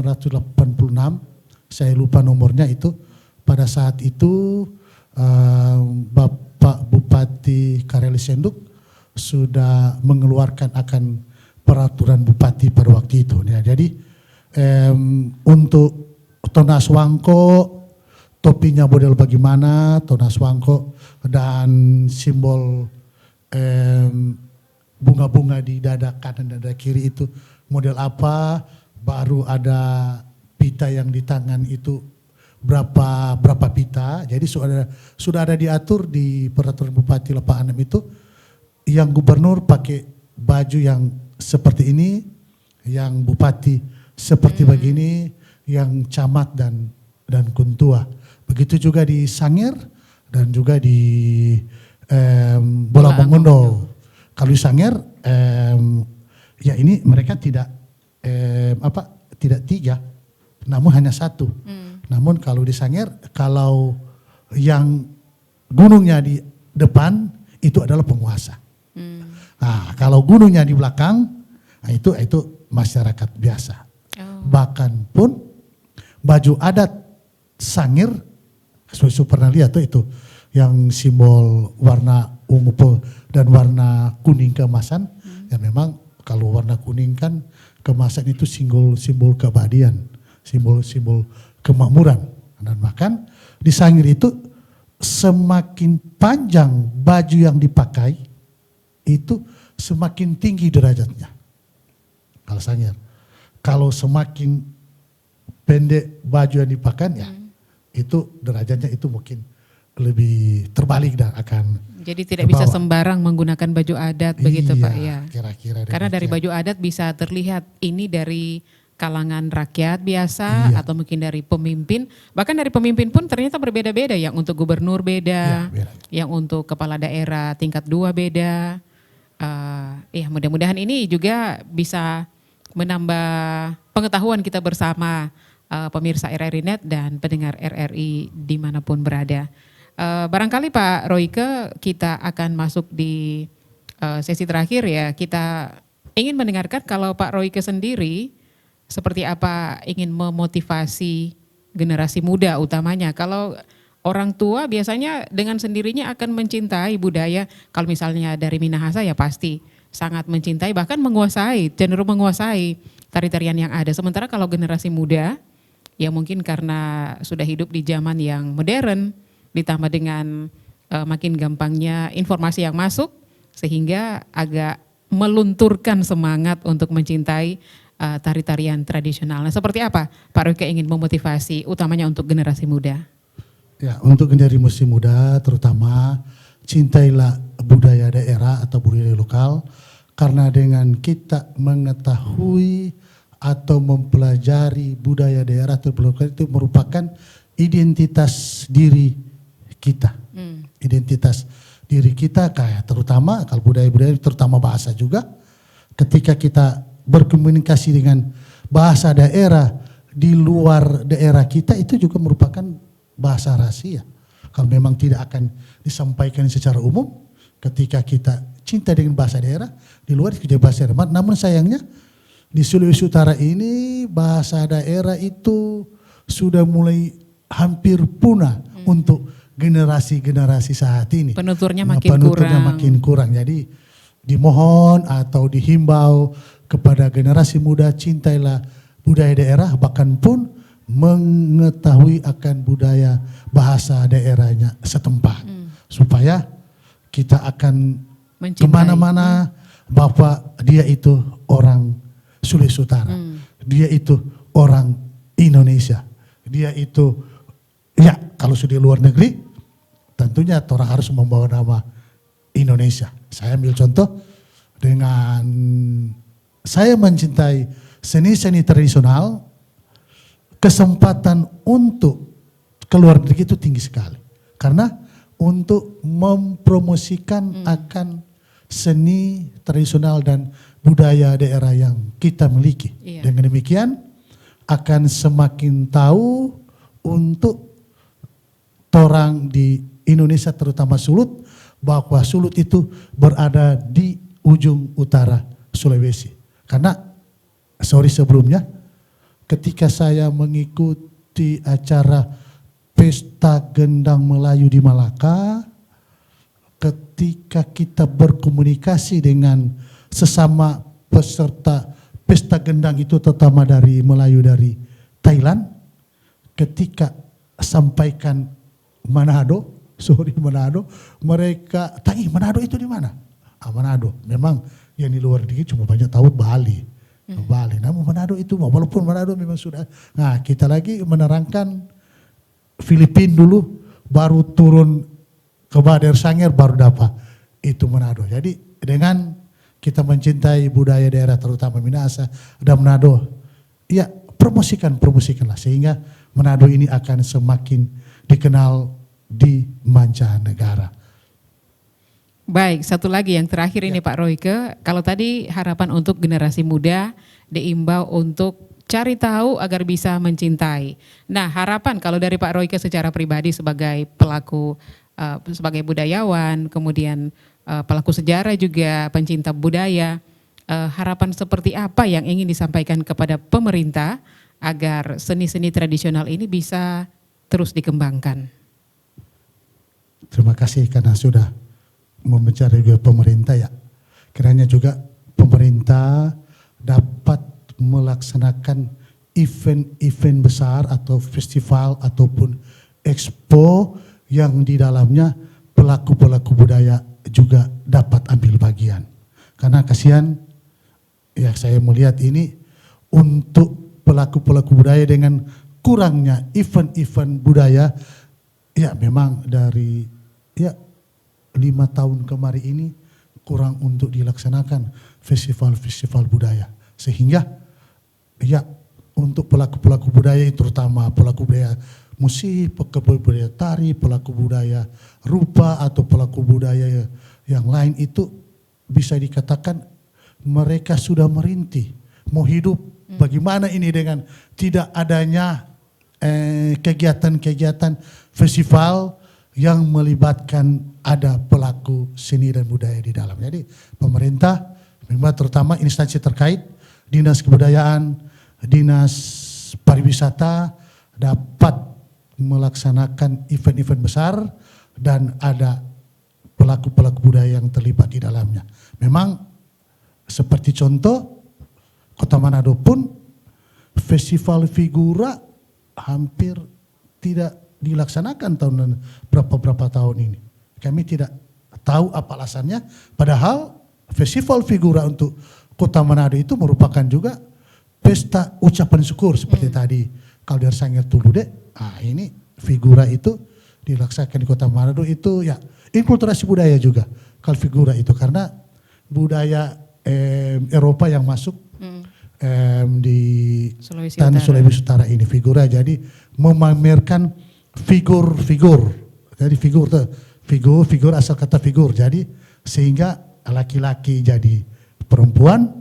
Saya lupa nomornya itu. Pada saat itu Bapak Bupati Kareli Senduk sudah mengeluarkan akan peraturan bupati pada waktu itu. Ya, jadi untuk Tonas Wangko, topinya model bagaimana, Tonas Wangko, dan simbol bunga-bunga di dada kanan dan dada kiri itu model apa, baru ada pita yang di tangan itu berapa pita. Jadi sudah ada diatur di peraturan Bupati 86 itu, yang gubernur pakai baju yang seperti ini, yang bupati seperti begini, yang camat dan kuntua. Begitu juga di Sangir dan juga di Bola Mongondo. Kalau di Sangir ya ini mereka tidak 3, namun hanya 1. Namun kalau di Sangir, kalau yang gunungnya di depan itu adalah penguasa. Nah, kalau gunungnya di belakang, nah itu masyarakat biasa. Bahkan pun baju adat Sangir, saya pernah lihat tuh itu yang simbol warna ungu dan warna kuning keemasan. Ya memang kalau warna kuning kan keemasan itu simbol keabadian, simbol kemakmuran. Dan bahkan di Sangir itu semakin panjang baju yang dipakai, itu semakin tinggi derajatnya. Kalau Sangir. Kalau semakin pendek baju yang dipakai ya, itu derajatnya itu mungkin lebih terbalik dan akan jadi tidak bisa sembarang menggunakan baju adat begitu Pak ya. Kira-kira. Karena dari baju adat bisa terlihat ini dari kalangan rakyat biasa atau mungkin dari pemimpin. Bahkan dari pemimpin pun ternyata berbeda-beda, yang untuk gubernur beda, yang untuk kepala daerah tingkat 2 beda. Ya mudah-mudahan ini juga bisa menambah pengetahuan kita bersama pemirsa RRI Net dan pendengar RRI dimanapun berada. Barangkali Pak Royke, kita akan masuk di sesi terakhir ya. Kita ingin mendengarkan kalau Pak Royke sendiri seperti apa ingin memotivasi generasi muda utamanya. Kalau orang tua biasanya dengan sendirinya akan mencintai budaya. Kalau misalnya dari Minahasa ya pasti sangat mencintai, bahkan menguasai, cenderung menguasai tari-tarian yang ada. Sementara kalau generasi muda Ya mungkin karena sudah hidup di zaman yang modern, ditambah dengan makin gampangnya informasi yang masuk, sehingga agak melunturkan semangat untuk mencintai tari-tarian tradisional. Nah, seperti apa Pak Royke ingin memotivasi utamanya untuk generasi muda? Ya, untuk generasi muda terutama cintailah budaya daerah atau budaya lokal, karena dengan kita mengetahui atau mempelajari budaya daerah atau lokal itu merupakan identitas diri kita. Identitas diri kita kayak terutama kalau budaya-budaya terutama bahasa juga, ketika kita berkomunikasi dengan bahasa daerah di luar daerah kita itu juga merupakan bahasa rahasia. Kalau memang tidak akan disampaikan secara umum, ketika kita cinta dengan bahasa daerah di luar itu jadi bahasa daerah. Namun sayangnya di Sulawesi Utara ini bahasa daerah itu sudah mulai hampir punah untuk generasi-generasi saat ini. Penuturnya makin kurang. Jadi dimohon atau dihimbau kepada generasi muda, cintailah budaya daerah, bahkan pun mengetahui akan budaya bahasa daerahnya setempat. Supaya kita akan kemana-mana bahwa dia itu orang Sulawesi Utara. Dia itu orang Indonesia. Dia itu, ya kalau sudah di luar negeri, tentunya orang harus membawa nama Indonesia. Saya ambil contoh dengan saya mencintai seni-seni tradisional, kesempatan untuk keluar negeri itu tinggi sekali. Karena untuk mempromosikan akan seni tradisional dan budaya daerah yang kita miliki. Iya. Dengan demikian akan semakin tahu untuk orang di Indonesia terutama Sulut, bahwa Sulut itu berada di ujung utara Sulawesi. Karena sebelumnya ketika saya mengikuti acara Pesta Gendang Melayu di Malaka, ketika kita berkomunikasi dengan sesama peserta Pesta Gendang itu terutama dari Melayu dari Thailand, ketika sampaikan Manado, mereka tanya Manado itu di mana? Manado, memang yang di luar negeri cuma banyak tahu Bali. Namun Manado itu, walaupun Manado memang sudah, nah kita lagi menerangkan Filipina dulu, baru turun ke Badar Sangir, baru dapat itu Manado. Jadi dengan kita mencintai budaya daerah terutama Minahasa dan Manado, ya promosikanlah sehingga Manado ini akan semakin dikenal di mancanegara. Baik, satu lagi yang terakhir ini Pak Royke, kalau tadi harapan untuk generasi muda diimbau untuk cari tahu agar bisa mencintai. Nah, harapan kalau dari Pak Royke secara pribadi sebagai pelaku, sebagai budayawan, kemudian pelaku sejarah juga, pencinta budaya, harapan seperti apa yang ingin disampaikan kepada pemerintah agar seni-seni tradisional ini bisa terus dikembangkan? Terima kasih karena sudah membicara juga pemerintah ya. Kiranya juga pemerintah dapat melaksanakan event-event besar atau festival ataupun expo yang di dalamnya pelaku-pelaku budaya juga dapat ambil bagian. Karena kasihan ya saya melihat ini untuk pelaku-pelaku budaya dengan kurangnya event-event budaya, ya memang dari 5 tahun kemarin ini kurang untuk dilaksanakan festival-festival budaya. Sehingga ya untuk pelaku-pelaku budaya terutama pelaku budaya musik, pelaku budaya tari, pelaku budaya rupa atau pelaku budaya yang lain itu bisa dikatakan mereka sudah merintih mau hidup bagaimana ini dengan tidak adanya kegiatan-kegiatan festival yang melibatkan ada pelaku seni dan budaya di dalam. Jadi pemerintah memang terutama instansi terkait, dinas kebudayaan, dinas pariwisata dapat melaksanakan event-event besar dan ada pelaku-pelaku budaya yang terlibat di dalamnya. Memang seperti contoh Kota Manado pun festival figura hampir tidak dilaksanakan berapa tahun ini. Kami tidak tahu apa alasannya, padahal festival figura untuk Kota Manado itu merupakan juga pesta ucapan syukur seperti tadi Kalder Sangir Tulude. Ini figura itu dilaksanakan di Kota Manado itu ya inkulturasi budaya juga kalau figura itu, karena budaya Eropa yang masuk di tanah Sulawesi Utara ini figura, jadi memamerkan figur-figur, jadi figur asal kata figur, jadi sehingga laki-laki jadi perempuan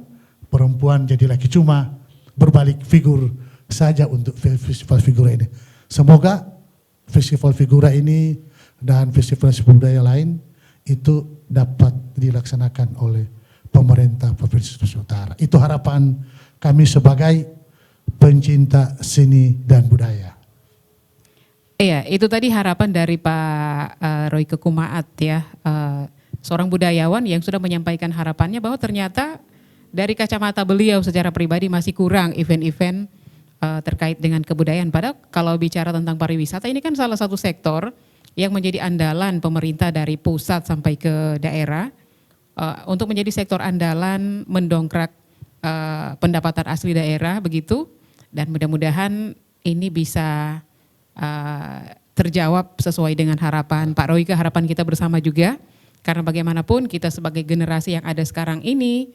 jadi laki, cuma berbalik figur saja untuk festival figura ini. Semoga festival figura ini dan festival budaya lain itu dapat dilaksanakan oleh pemerintah Provinsi Sulawesi Utara. Itu harapan kami sebagai pencinta seni dan budaya. Iya, itu tadi harapan dari Pak Roy Kekumaat ya, seorang budayawan yang sudah menyampaikan harapannya bahwa ternyata dari kacamata beliau secara pribadi masih kurang event-event terkait dengan kebudayaan. Padahal kalau bicara tentang pariwisata ini kan salah satu sektor yang menjadi andalan pemerintah dari pusat sampai ke daerah untuk menjadi sektor andalan mendongkrak pendapatan asli daerah begitu, dan mudah-mudahan ini bisa terjawab sesuai dengan harapan Pak Roy, harapan kita bersama juga, karena bagaimanapun kita sebagai generasi yang ada sekarang ini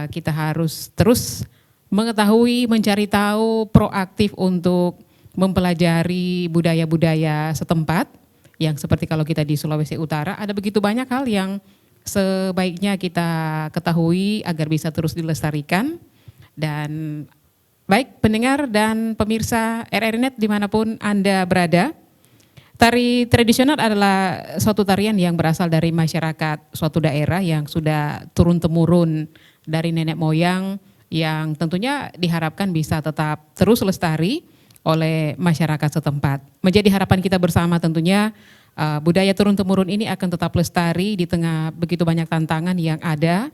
kita harus terus mengetahui, mencari tahu, proaktif untuk mempelajari budaya-budaya setempat, yang seperti kalau kita di Sulawesi Utara ada begitu banyak hal yang sebaiknya kita ketahui agar bisa terus dilestarikan. Dan baik pendengar dan pemirsa RRI Net dimanapun Anda berada, tari tradisional adalah suatu tarian yang berasal dari masyarakat suatu daerah yang sudah turun-temurun dari nenek moyang, yang tentunya diharapkan bisa tetap terus lestari oleh masyarakat setempat. Menjadi harapan kita bersama tentunya budaya turun-temurun ini akan tetap lestari di tengah begitu banyak tantangan yang ada,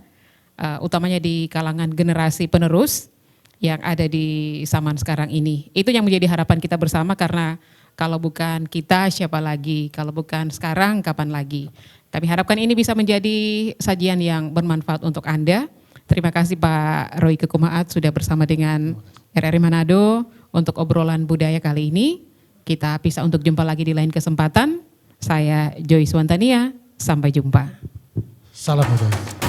utamanya di kalangan generasi penerus yang ada di zaman sekarang ini. Itu yang menjadi harapan kita bersama, karena kalau bukan kita siapa lagi, kalau bukan sekarang kapan lagi. Kami harapkan ini bisa menjadi sajian yang bermanfaat untuk Anda. Terima kasih Pak Roy Kekumaat sudah bersama dengan RRI Manado untuk obrolan budaya kali ini. Kita bisa untuk jumpa lagi di lain kesempatan. Saya Joyce Wantania, sampai jumpa. Salam budaya.